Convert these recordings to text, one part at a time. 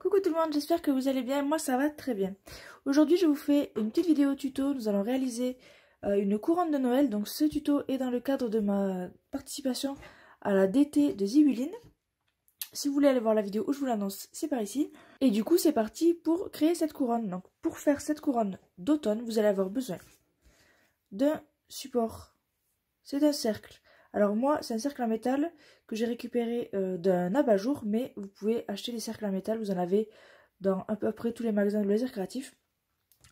Coucou tout le monde, j'espère que vous allez bien, moi ça va très bien. Aujourd'hui je vous fais une petite vidéo tuto, nous allons réaliser une couronne de Noël. Donc ce tuto est dans le cadre de ma participation à la DT de Ziwilin. Si vous voulez aller voir la vidéo où je vous l'annonce, c'est par ici. Et du coup c'est parti pour créer cette couronne. Donc pour faire cette couronne d'automne, vous allez avoir besoin d'un support, c'est un cercle. Alors moi, c'est un cercle en métal que j'ai récupéré d'un abat-jour, mais vous pouvez acheter des cercles en métal, vous en avez dans à peu près tous les magasins de loisirs créatifs.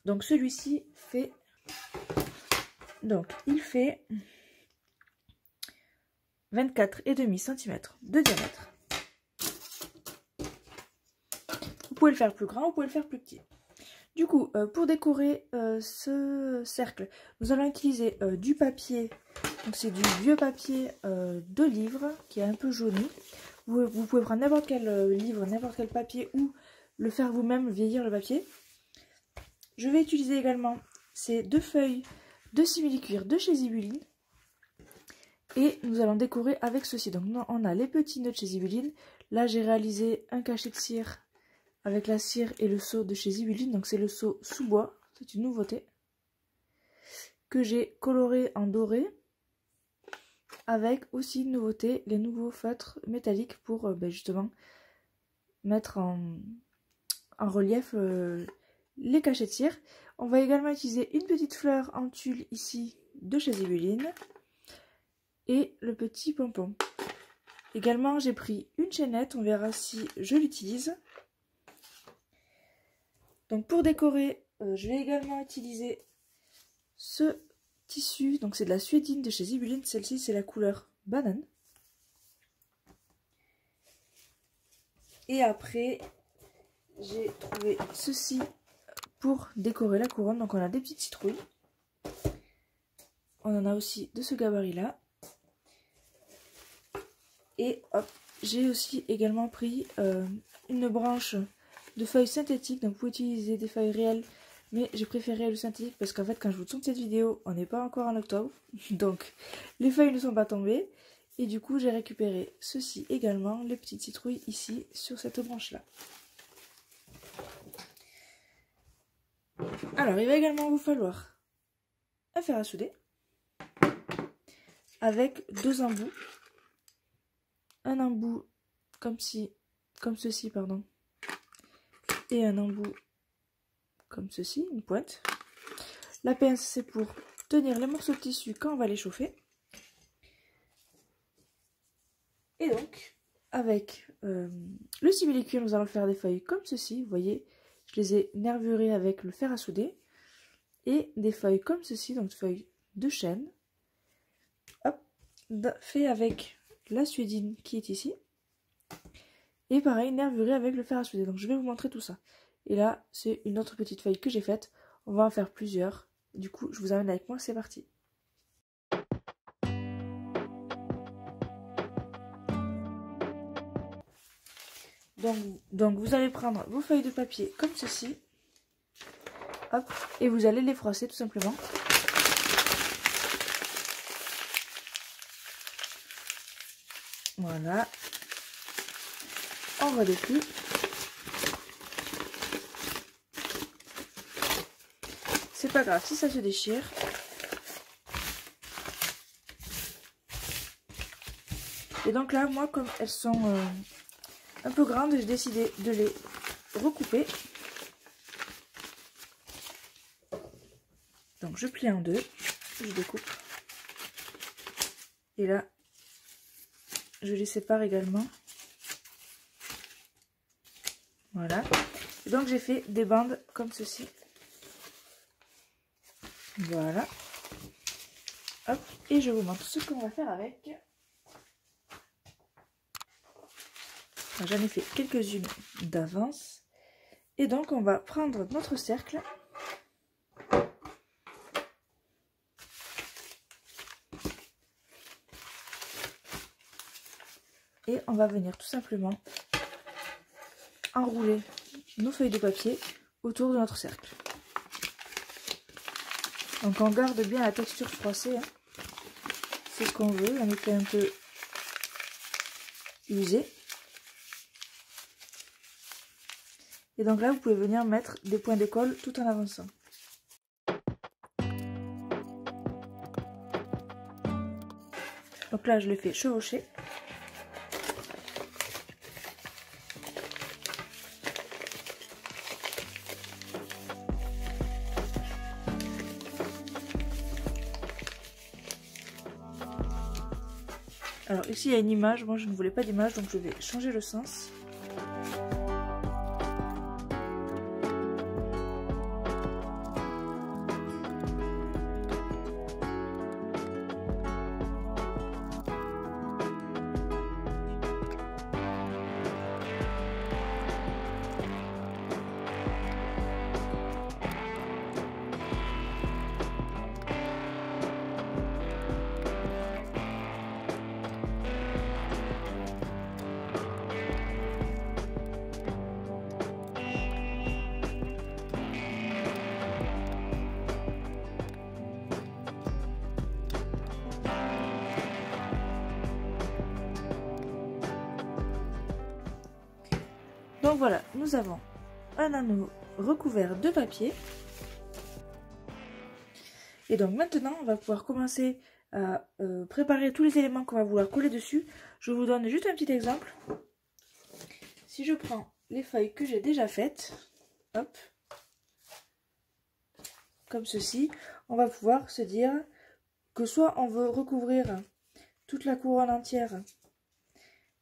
Donc celui-ci fait... Donc il fait 24,5 cm de diamètre. Vous pouvez le faire plus grand, vous pouvez le faire plus petit. Du coup, pour décorer ce cercle, nous allons utiliser du papier. Donc c'est du vieux papier de livre qui est un peu jauni. Vous pouvez prendre n'importe quel livre, n'importe quel papier ou le faire vous-même, vieillir le papier. Je vais utiliser également ces deux feuilles de simili-cuir de chez Ziwilin. Et nous allons décorer avec ceci. Donc on a les petits nœuds de chez Ziwilin. Là j'ai réalisé un cachet de cire avec la cire et le seau de chez Ziwilin. Donc c'est le seau sous bois, c'est une nouveauté. Que j'ai coloré en doré. Avec aussi une nouveauté, les nouveaux feutres métalliques pour justement mettre en relief les cachets de cire. On va également utiliser une petite fleur en tulle ici de chez Ziwilin et le petit pompon. Également j'ai pris une chaînette, on verra si je l'utilise. Donc pour décorer, je vais également utiliser ce tissu, donc c'est de la suédine de chez Ziwilin, celle-ci c'est la couleur banane. Et après j'ai trouvé ceci pour décorer la couronne, donc on a des petites citrouilles. On en a aussi de ce gabarit là. Et hop, j'ai aussi également pris une branche de feuilles synthétiques, donc vous pouvez utiliser des feuilles réelles. Mais j'ai préféré le synthétique parce qu'en fait quand je vous tourne cette vidéo, on n'est pas encore en octobre. Donc les feuilles ne sont pas tombées. Et du coup j'ai récupéré ceci également, les petites citrouilles ici sur cette branche là. Alors il va également vous falloir un fer à souder. Avec deux embouts. Un embout comme ceci pardon. Et un embout comme ceci, une pointe. La pince c'est pour tenir les morceaux de tissu quand on va les chauffer. Et donc avec le simili-cuir nous allons faire des feuilles comme ceci. Vous voyez, je les ai nervurées avec le fer à souder. Et des feuilles comme ceci, donc feuilles de chêne. Hop, fait avec la suédine qui est ici. Et pareil, nervuré avec le fer à souder. Donc je vais vous montrer tout ça. Et là, c'est une autre petite feuille que j'ai faite. On va en faire plusieurs. Du coup, je vous amène avec moi, c'est parti. Donc vous allez prendre vos feuilles de papier comme ceci. Hop, et vous allez les froisser tout simplement. Voilà. On redéplie. C'est pas grave si ça se déchire. Et donc là, moi, comme elles sont un peu grandes, j'ai décidé de les recouper. Donc je plie en deux, je découpe. Et là, je les sépare également. Voilà. Et donc j'ai fait des bandes comme ceci. Voilà. Hop. Et je vous montre ce qu'on va faire avec. J'en ai fait quelques-unes d'avance. Et donc on va prendre notre cercle. Et on va venir tout simplement enrouler nos feuilles de papier autour de notre cercle. Donc on garde bien la texture froissée, hein. C'est ce qu'on veut, on était un peu usé. Et donc là, vous pouvez venir mettre des points de colle tout en avançant. Donc là, je le fais chevaucher. Alors ici il y a une image, moi je ne voulais pas d'image donc je vais changer le sens. Donc voilà, nous avons un anneau recouvert de papier. Et donc maintenant, on va pouvoir commencer à préparer tous les éléments qu'on va vouloir coller dessus. Je vous donne juste un petit exemple. Si je prends les feuilles que j'ai déjà faites, hop, comme ceci, on va pouvoir se dire que soit on veut recouvrir toute la couronne entière,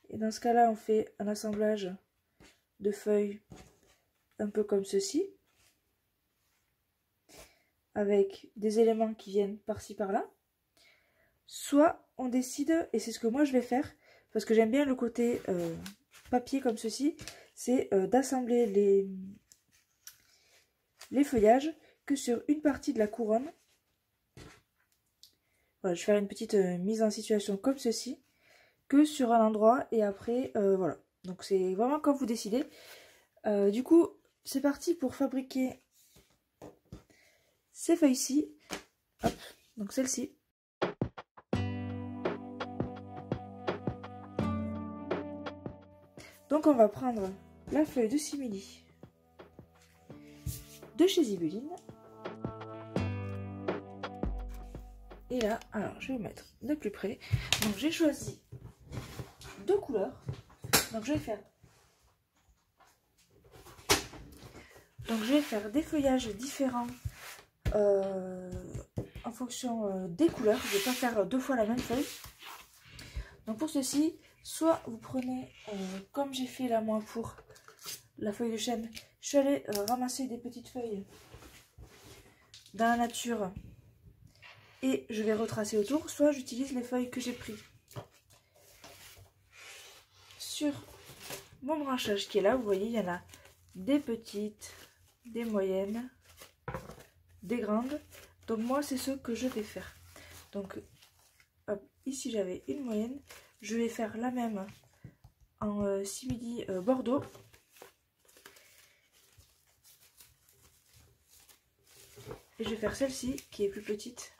et dans ce cas-là, on fait un assemblage de feuilles un peu comme ceci, avec des éléments qui viennent par-ci par-là. Soit on décide, et c'est ce que moi je vais faire, parce que j'aime bien le côté papier comme ceci, c'est d'assembler les feuillages que sur une partie de la couronne. Voilà, je vais faire une petite mise en situation comme ceci, que sur un endroit, et après, voilà. Donc c'est vraiment comme vous décidez. Du coup, c'est parti pour fabriquer ces feuilles-ci. Hop, donc celle-ci. Donc on va prendre la feuille de simili de chez Zibeline. Et là, alors je vais vous mettre de plus près. Donc j'ai choisi deux couleurs. Donc je vais faire des feuillages différents en fonction des couleurs. Je ne vais pas faire deux fois la même feuille. Donc pour ceci, soit vous prenez, comme j'ai fait là moi pour la feuille de chêne, je suis allée ramasser des petites feuilles dans la nature et je vais retracer autour, soit j'utilise les feuilles que j'ai prises sur mon branchage qui est là. Vous voyez, il y en a des petites, des moyennes, des grandes. Donc moi c'est ce que je vais faire. Donc hop, ici j'avais une moyenne, je vais faire la même en simili bordeaux. Et je vais faire celle-ci qui est plus petite.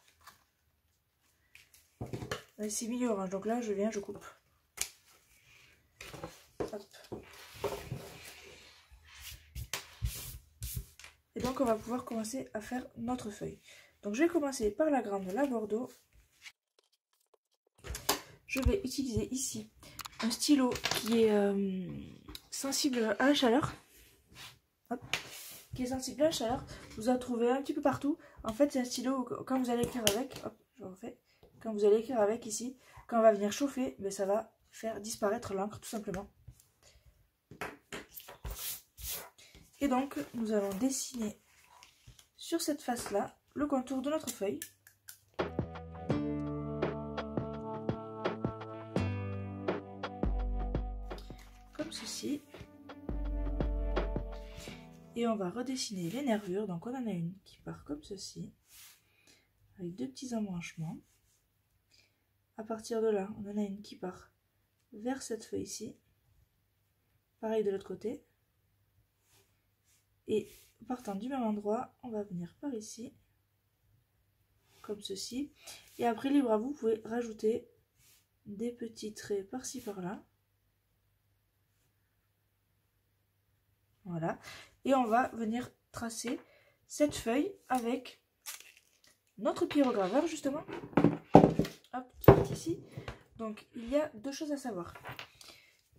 Simili orange, donc là je viens, je coupe. Hop. Et donc on va pouvoir commencer à faire notre feuille. Donc je vais commencer par la grande, la bordeaux. Je vais utiliser ici un stylo qui est sensible à la chaleur. Hop. Qui est sensible à la chaleur. Vous en trouvez un petit peu partout. En fait c'est un stylo où, quand vous allez écrire avec, hop, je refais. Quand vous allez écrire avec ici, quand on va venir chauffer, ben ça va faire disparaître l'encre tout simplement. Et donc nous allons dessiner sur cette face là le contour de notre feuille. Comme ceci. Et on va redessiner les nervures. Donc on en a une qui part comme ceci, avec deux petits embranchements. À partir de là, on en a une qui part vers cette feuille-ci. Pareil de l'autre côté. Et partant du même endroit, on va venir par ici, comme ceci. Et après, libre à vous, vous pouvez rajouter des petits traits par-ci par-là. Voilà. Et on va venir tracer cette feuille avec notre pyrograveur justement. Hop, qui est ici. Donc il y a deux choses à savoir.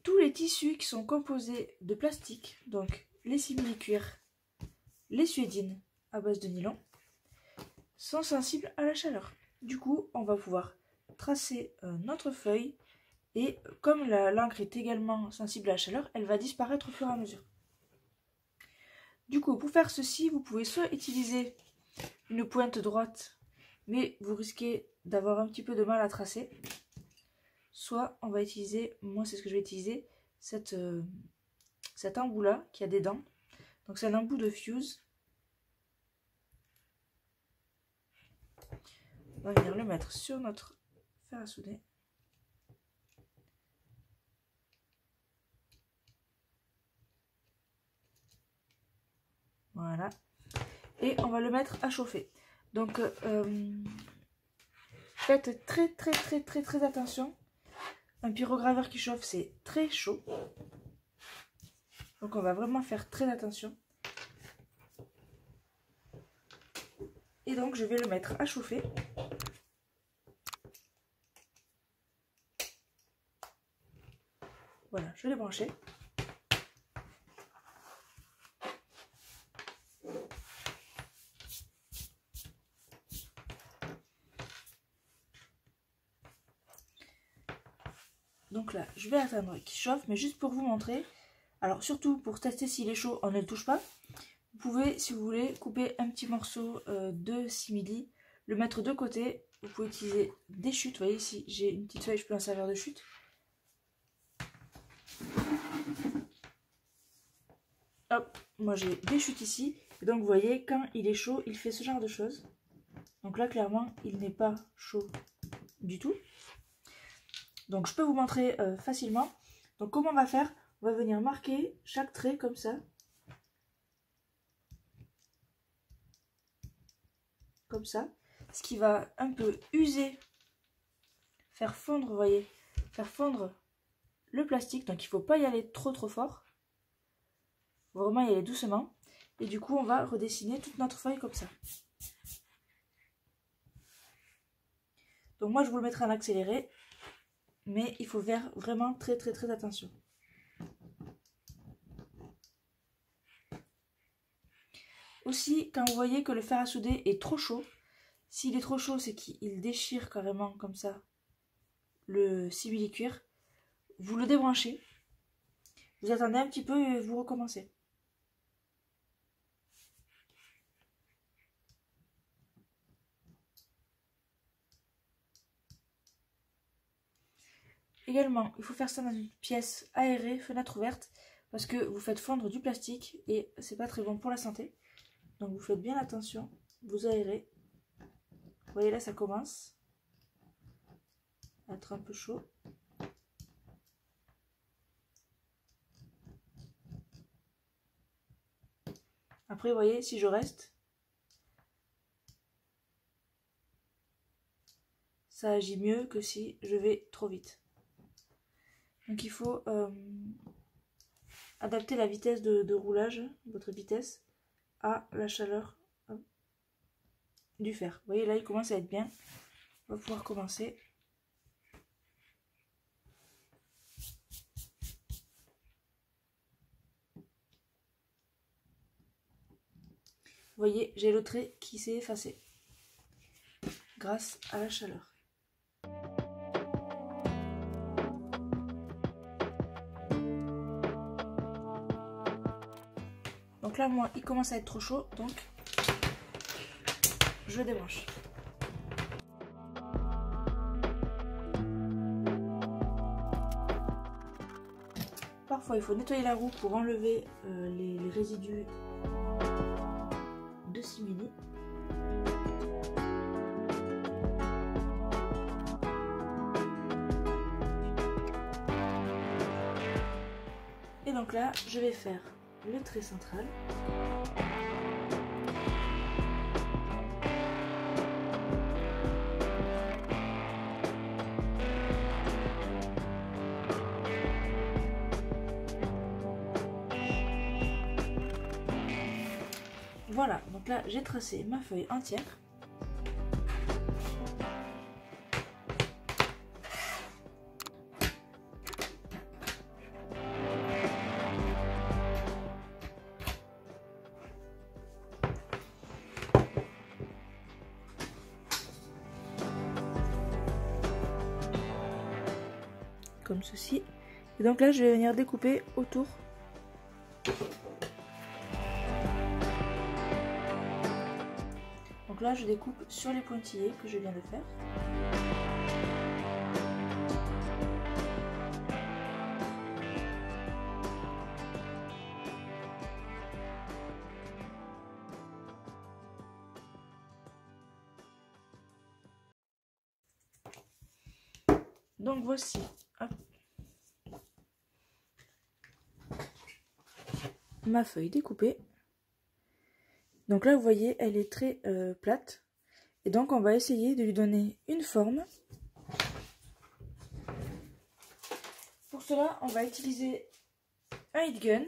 Tous les tissus qui sont composés de plastique, donc les simili-cuirs, les suédines à base de nylon, sont sensibles à la chaleur. Du coup, on va pouvoir tracer notre feuille et comme l'encre est également sensible à la chaleur, elle va disparaître au fur et à mesure. Du coup, pour faire ceci, vous pouvez soit utiliser une pointe droite, mais vous risquez d'avoir un petit peu de mal à tracer. Soit on va utiliser, moi c'est ce que je vais utiliser, cet embout là qui a des dents. Donc c'est un embout de fuse. On va venir le mettre sur notre fer à souder. Voilà. Et on va le mettre à chauffer. Donc faites très attention. Un pyrograveur qui chauffe, c'est très chaud. Donc on va vraiment faire très attention. Et donc je vais le mettre à chauffer. Voilà, je l'ai branché. Donc là, je vais attendre qu'il chauffe, mais juste pour vous montrer. Alors surtout pour tester s'il est chaud, on ne le touche pas. Vous pouvez, si vous voulez, couper un petit morceau de simili, le mettre de côté. Vous pouvez utiliser des chutes. Vous voyez, ici j'ai une petite feuille, je peux en servir de chute. Hop, moi j'ai des chutes ici. Et donc vous voyez, quand il est chaud, il fait ce genre de choses. Donc là, clairement, il n'est pas chaud du tout. Donc je peux vous montrer facilement. Donc comment on va faire? On va venir marquer chaque trait comme ça. Comme ça. Ce qui va un peu user, faire fondre, vous voyez, faire fondre le plastique. Donc il ne faut pas y aller trop fort. Il faut vraiment y aller doucement. Et du coup on va redessiner toute notre feuille comme ça. Donc moi je vous le mettrai en accéléré. Mais il faut faire vraiment très attention. Aussi, quand vous voyez que le fer à souder est trop chaud, s'il est trop chaud, c'est qu'il déchire carrément comme ça le simili-cuir. Vous le débranchez, vous attendez un petit peu et vous recommencez. Également, il faut faire ça dans une pièce aérée, fenêtre ouverte, parce que vous faites fondre du plastique et c'est pas très bon pour la santé. Donc vous faites bien attention, vous aérez. Vous voyez là, ça commence à être un peu chaud. Après, vous voyez, si je reste, ça agit mieux que si je vais trop vite. Donc il faut adapter la vitesse de roulage, votre vitesse, à la chaleur du fer. Vous voyez là, il commence à être bien. On va pouvoir commencer. Vous voyez, j'ai le trait qui s'est effacé grâce à la chaleur. Donc là, moi, il commence à être trop chaud, donc je débranche. Parfois, il faut nettoyer la roue pour enlever les résidus de simili. Et donc là, je vais faire le trait central. voilà, donc là j'ai tracé ma feuille entière. Comme ceci. Et donc là je vais venir découper autour. Donc là je découpe sur les pointillés que je viens de faire. Donc voici, hop, ma feuille découpée. Donc là vous voyez elle est très plate. Et donc on va essayer de lui donner une forme. Pour cela on va utiliser un heat gun.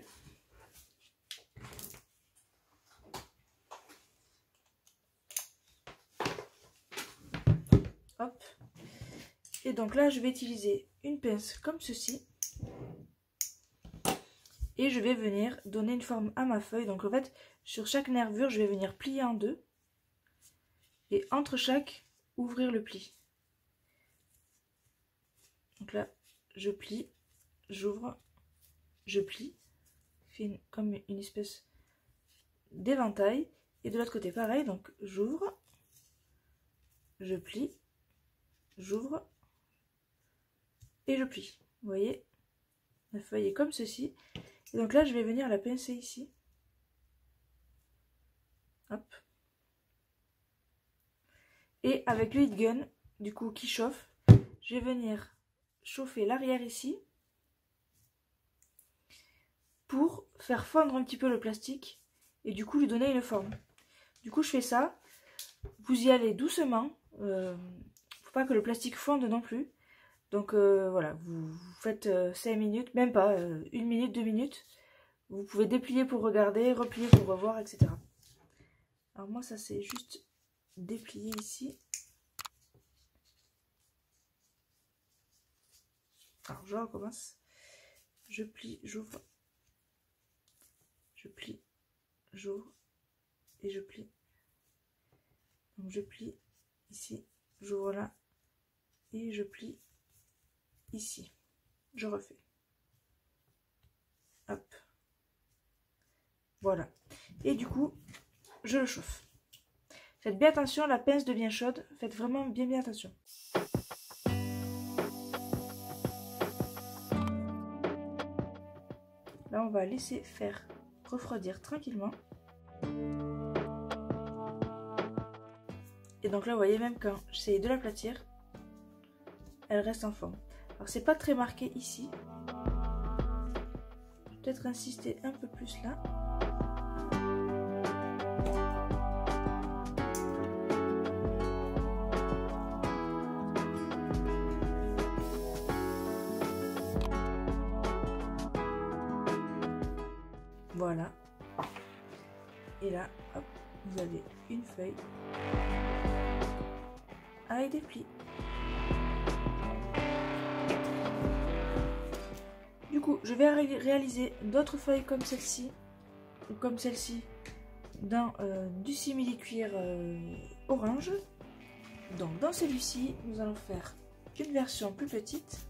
Hop. Et donc là je vais utiliser une pince comme ceci. Et je vais venir donner une forme à ma feuille. Donc en fait, sur chaque nervure, je vais venir plier en deux. Et entre chaque, ouvrir le pli. Donc là, je plie, j'ouvre, je plie. Fais comme une espèce d'éventail. Et de l'autre côté, pareil. Donc j'ouvre, je plie, j'ouvre et je plie. Vous voyez, la feuille est comme ceci. Et donc là, je vais venir la pincer ici. Hop. Et avec le heat gun, du coup, qui chauffe, je vais venir chauffer l'arrière ici. Pour faire fondre un petit peu le plastique. Et du coup, lui donner une forme. Du coup, je fais ça. Vous y allez doucement. Faut pas que le plastique fonde non plus. Donc voilà, vous faites 5 minutes, même pas, 1 minute, 2 minutes. Vous pouvez déplier pour regarder, replier pour revoir, etc. Alors moi ça c'est juste déplier ici. Alors je recommence. Je plie, j'ouvre. Je plie, j'ouvre. Et je plie. Donc je plie ici, j'ouvre là. Et je plie ici. Je refais. Hop. Voilà. Et du coup, je le chauffe. Faites bien attention, la pince devient chaude. Faites vraiment bien attention. Là, on va laisser faire refroidir tranquillement. Et donc là, vous voyez, même quand j'essaye de l'aplatir, elle reste en forme. Alors, c'est pas très marqué ici. Peut-être insister un peu plus là. Voilà. Et là, hop, vous avez une feuille avec des plis. Du coup, je vais réaliser d'autres feuilles comme celle-ci ou comme celle-ci dans du simili-cuir orange. Donc dans celui-ci, nous allons faire une version plus petite.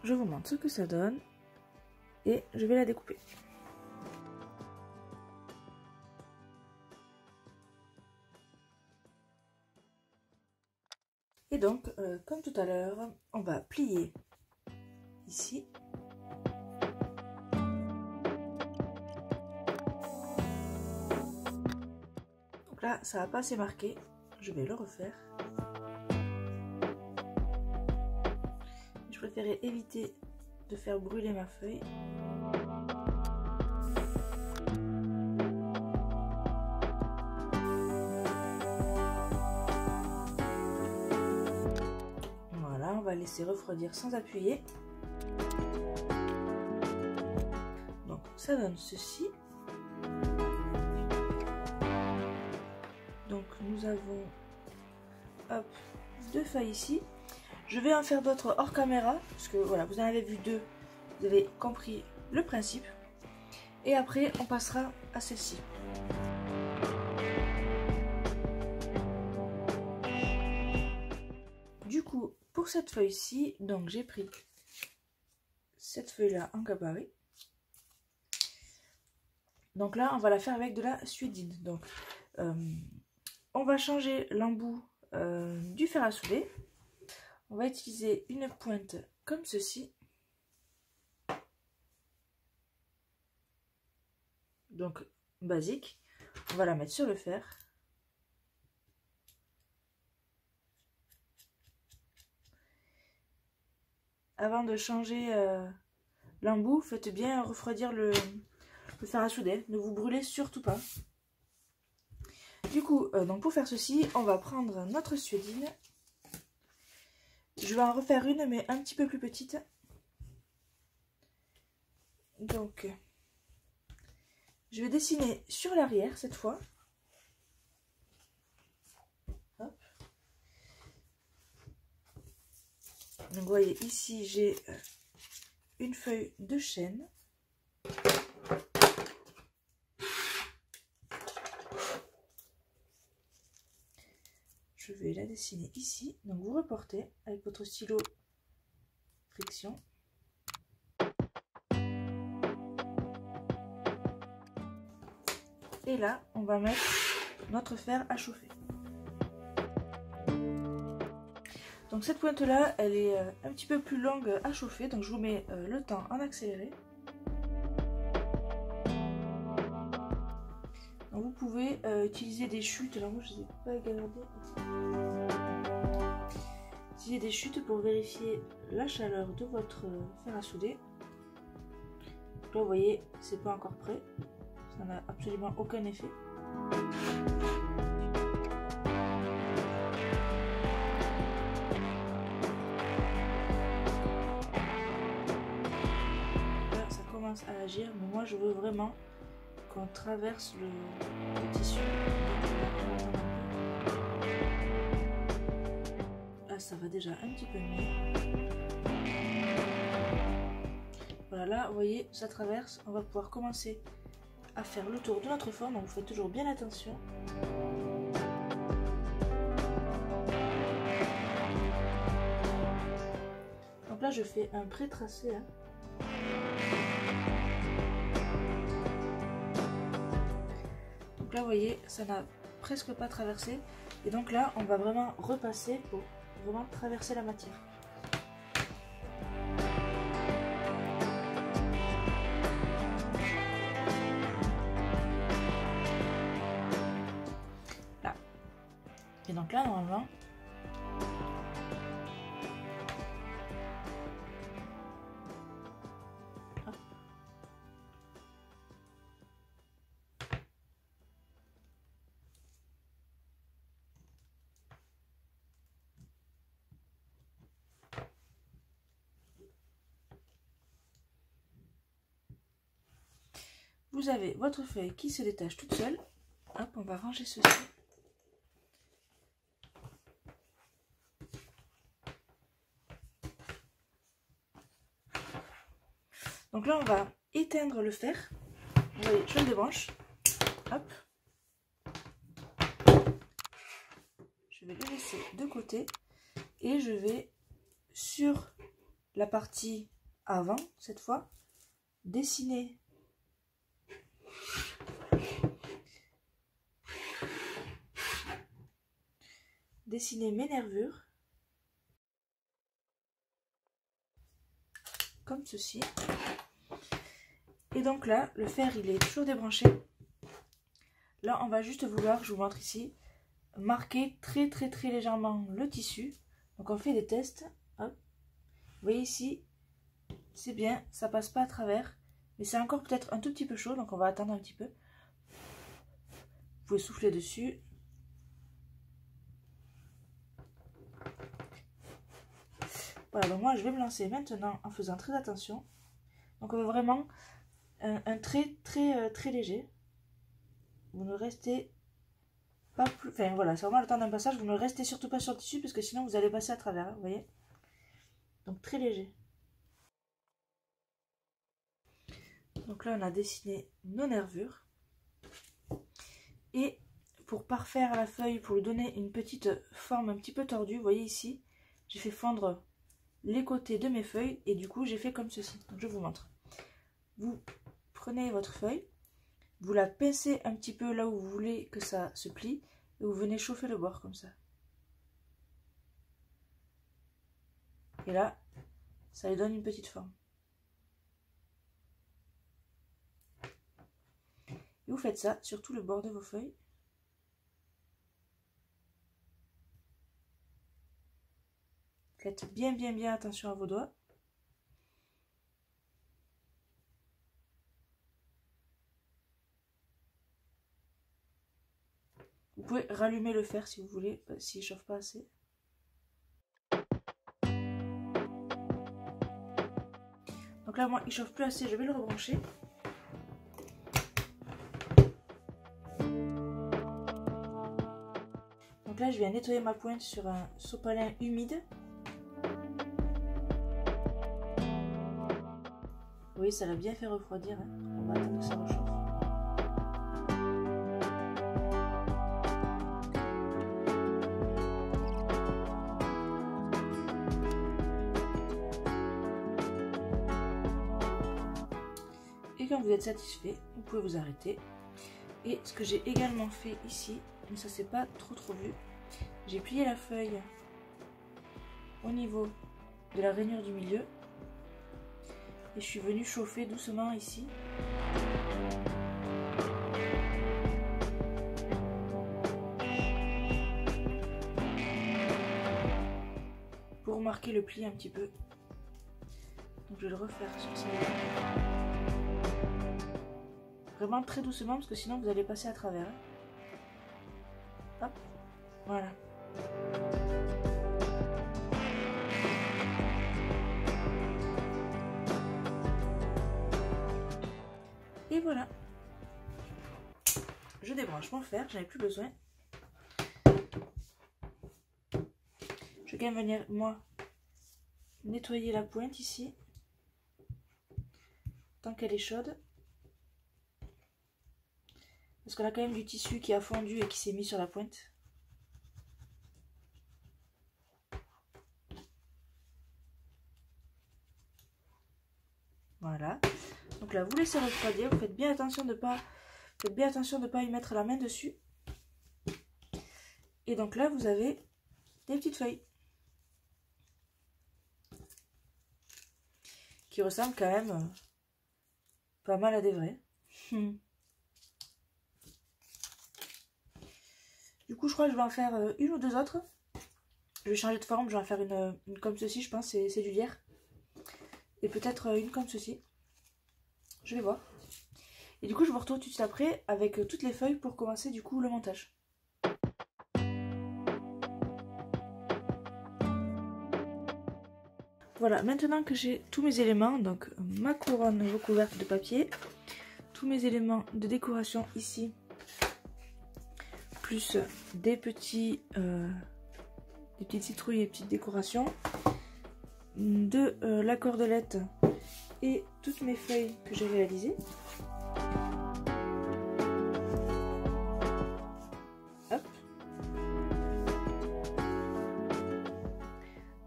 Je vous montre ce que ça donne et je vais la découper. Et donc, comme tout à l'heure, on va plier ici. Donc là, ça n'a pas assez marqué. Je vais le refaire. Je préférais éviter de faire brûler ma feuille. Voilà, on va laisser refroidir sans appuyer. Donc ça donne ceci. Donc nous avons hop, 2 feuilles ici. Je vais en faire d'autres hors caméra, parce que voilà, vous en avez vu 2, vous avez compris le principe. Et après, on passera à celle-ci. Du coup, pour cette feuille-ci, donc j'ai pris cette feuille-là en gabarit. Donc là, on va la faire avec de la suédine. Donc, on va changer l'embout du fer à souder. On va utiliser une pointe comme ceci. Donc, basique. On va la mettre sur le fer. Avant de changer l'embout, faites bien refroidir le fer à souder. Ne vous brûlez surtout pas. Du coup, donc pour faire ceci, on va prendre notre suédine. Je vais en refaire une, mais un petit peu plus petite. Donc, je vais dessiner sur l'arrière cette fois. Hop. Donc, vous voyez, ici, j'ai une feuille de chêne. Je vais la dessiner ici. Donc, vous reportez avec votre stylo friction. Et là, on va mettre notre fer à chauffer. Donc cette pointe là, elle est un petit peu plus longue à chauffer. Donc je vous mets le temps en accéléré. Donc, vous pouvez utiliser des chutes. Alors moi je ne les ai pas gardées. Utilisez des chutes pour vérifier la chaleur de votre fer à souder. Donc là vous voyez, c'est pas encore prêt. Ça n'a absolument aucun effet. Là, ça commence à agir, mais moi je veux vraiment qu'on traverse le tissu. Là, ça va déjà un petit peu mieux. Voilà, là, vous voyez, ça traverse. On va pouvoir commencer à faire le tour de notre forme. Donc vous faites toujours bien attention. Donc là je fais un pré-tracé. Donc là vous voyez, ça n'a presque pas traversé. Et donc là on va vraiment repasser pour vraiment traverser la matière. Et donc là, normalement, hop. Vous avez votre feuille qui se détache toute seule. Hop, on va ranger ceci. Donc là, on va éteindre le fer. Vous voyez, je le débranche. Hop. Je vais le laisser de côté. Et je vais, sur la partie avant, cette fois, dessiner mes nervures. comme ceci. Et donc là, le fer il est toujours débranché. Là on va juste vouloir, je vous montre ici, marquer très légèrement le tissu. Donc on fait des tests. Hop. Vous voyez ici, c'est bien, ça passe pas à travers. Mais c'est encore peut-être un tout petit peu chaud, donc on va attendre un petit peu. Vous pouvez souffler dessus. Voilà, donc moi je vais me lancer maintenant en faisant très attention. Donc on veut vraiment un trait très léger. Vous ne restez pas plus... Enfin voilà, c'est vraiment le temps d'un passage. Vous ne restez surtout pas sur le tissu parce que sinon vous allez passer à travers, hein, vous voyez. Donc très léger. Donc là on a dessiné nos nervures. Et pour parfaire la feuille, pour lui donner une petite forme un petit peu tordue, vous voyez ici, j'ai fait fondre les côtés de mes feuilles et du coup j'ai fait comme ceci. Donc je vous montre. Vous prenez votre feuille, vous la pincez un petit peu là où vous voulez que ça se plie et vous venez chauffer le bord comme ça. Et là, ça lui donne une petite forme. Et vous faites ça sur tout le bord de vos feuilles. Faites bien attention à vos doigts. Vous pouvez rallumer le fer si vous voulez, s'il ne chauffe pas assez. Donc là, moi, il ne chauffe plus assez, je vais le rebrancher. Donc là, je viens nettoyer ma pointe sur un sopalin humide. Vous voyez, ça l'a bien fait refroidir. Hein. On va attendre que ça rechauffe. Et quand vous êtes satisfait, vous pouvez vous arrêter. Et ce que j'ai également fait ici, mais ça c'est pas trop vu, j'ai plié la feuille au niveau de la rainure du milieu et je suis venue chauffer doucement ici. Pour marquer le pli un petit peu. Donc je vais le refaire sur celle-là. Vraiment très doucement parce que sinon vous allez passer à travers. Hop, voilà. Et voilà. Je débranche mon fer, j'en ai plus besoin. Je vais quand même venir, moi, nettoyer la pointe ici. Tant qu'elle est chaude. Parce qu'on a quand même du tissu qui a fondu et qui s'est mis sur la pointe. Voilà. Donc là, vous laissez refroidir. Vous faites bien attention de pas y mettre la main dessus. Et donc là, vous avez des petites feuilles. Qui ressemblent quand même pas mal à des vraies. Du coup, je crois que je vais en faire une ou deux autres. Je vais changer de forme. Je vais en faire une comme ceci, je pense. C'est du lierre. Et peut-être une comme ceci. Je vais voir. Et du coup, je vous retrouve tout de suite après avec toutes les feuilles pour commencer du coup le montage. Voilà, maintenant que j'ai tous mes éléments, donc ma couronne recouverte de papier, tous mes éléments de décoration ici, plus des petites citrouilles et petites décorations, de la cordelette et toutes mes feuilles que j'ai réalisées. Hop.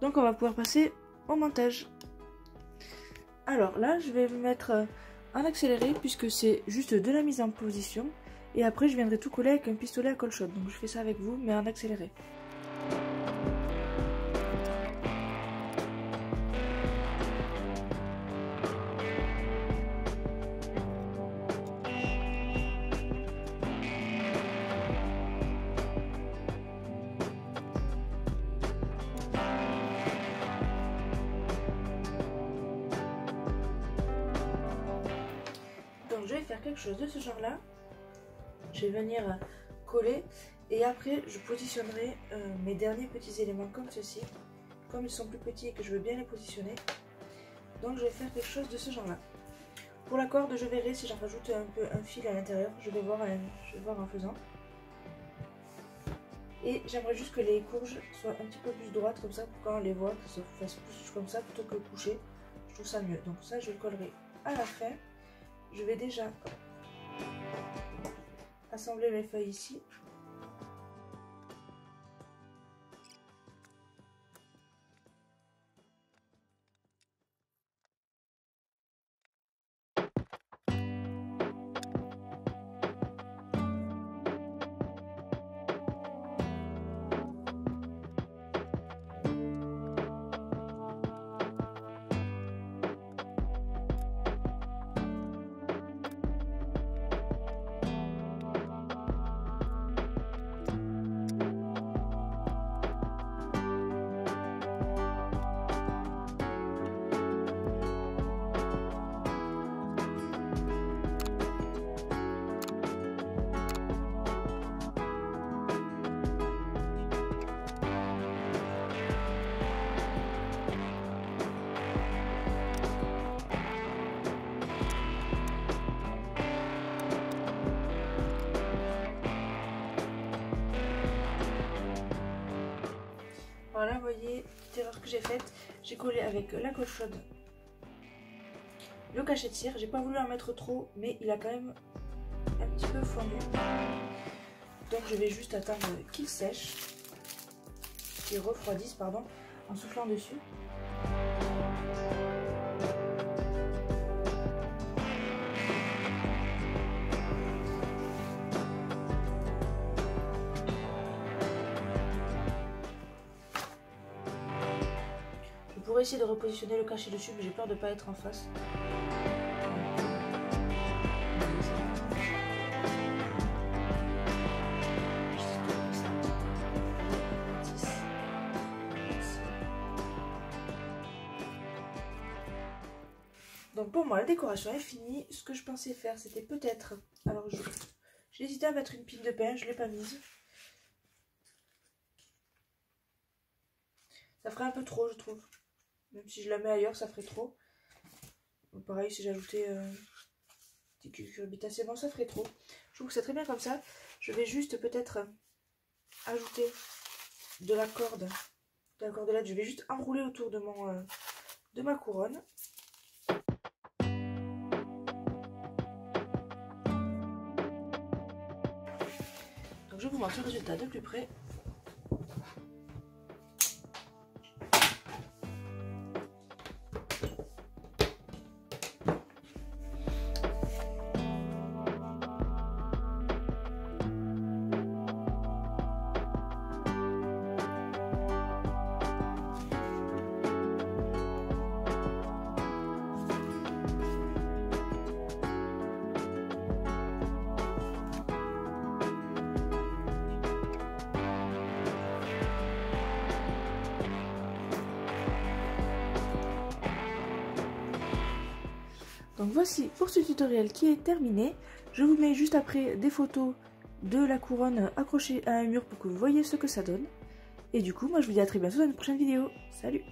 Donc on va pouvoir passer au montage. Alors là, je vais me mettre en accéléré puisque c'est juste de la mise en position. Et après, je viendrai tout coller avec un pistolet à colle chaude. Donc je fais ça avec vous, mais en accéléré. quelque chose de ce genre là. Je vais venir coller et après je positionnerai mes derniers petits éléments comme ceci. Comme ils sont plus petits et que je veux bien les positionner, donc je vais faire quelque chose de ce genre là. Pour la corde, je verrai si j'en rajoute un fil à l'intérieur, je vais voir en faisant. Et j'aimerais juste que les courges soient un petit peu plus droites comme ça pour quand on les voit, que ça fasse plus comme ça plutôt que couché. Je trouve ça mieux. Donc ça je le collerai à la fin. Je vais déjà assembler mes feuilles ici. Voilà, vous voyez, petite erreur que j'ai faite, j'ai collé avec la colle chaude le cachet de cire. J'ai pas voulu en mettre trop, mais il a quand même un petit peu fondu. Donc je vais juste attendre qu'il sèche, qu'il refroidisse, pardon, en soufflant dessus. Je pourrais essayer de repositionner le cachet dessus, mais j'ai peur de ne pas être en face. Donc pour moi, la décoration est finie. Ce que je pensais faire, c'était peut-être... Alors j'ai hésité à mettre une pile de pain, je ne l'ai pas mise. Ça ferait un peu trop, je trouve. Même si je la mets ailleurs, ça ferait trop. Donc pareil, si j'ajoutais des cucurbitacées, bon, ça ferait trop. Je trouve que c'est très bien comme ça. Je vais juste peut-être ajouter de la cordelette. Je vais juste enrouler autour de ma couronne. Donc je vous montre le résultat de plus près. Donc voici pour ce tutoriel qui est terminé. Je vous mets juste après des photos de la couronne accrochée à un mur pour que vous voyez ce que ça donne. Et du coup, moi je vous dis à très bientôt dans une prochaine vidéo. Salut!